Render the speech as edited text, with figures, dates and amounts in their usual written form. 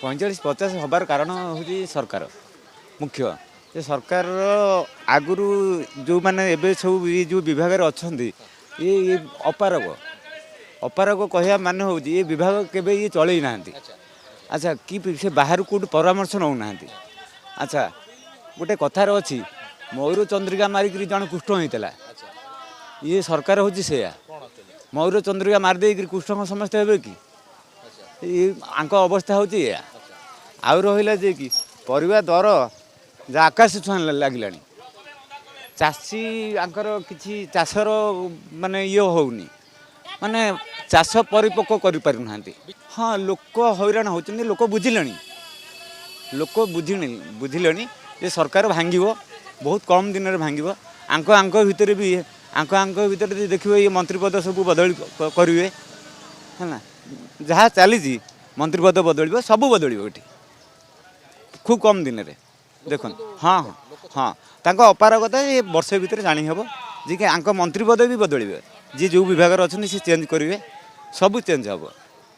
45-50 हबार कारण हूँ सरकार मुख्य ये सरकार आगु जो मैंने एवं सब ये जो विभाग अच्छा ये अपारग अपारग कहवा मान हूँ ये विभाग केवे ये चलई ना। अच्छा कि से बाहर कौट परामर्श नौना। अच्छा गोटे कथार अच्छी मयूर चंद्रिका मारिक जन कुष्ठ होता ये सरकार हूँ से मयूर चंद्रिका मारिदे कुष्ठ समस्ते हे कि अवस्था हूँ या आउ रहा जे कि परिवा दर जहाँ आकाश छुआ लगे चाषी आंकर किसी चाषर माने ये होनी माने चाष परिपक्व कर पार ना। हाँ लोक हैरान होती लोक बुझिले बुझिले ये सरकार भांग बहुत कम दिन में भांग आंक भितर भी आंक भितर देखिए ये मंत्रीपद सब बदल करेंगे है जहाँ चली मंत्रीपद बदल सब बदल ये खूब कम दिन में देख। हाँ हाँ हाँ तांको अपारगता ये वर्ष भितर जानी हे जी कि आंक मंत्रीपद भी बदल जी जो विभाग अच्छा सी चेंज करेंगे सब चेंज हे।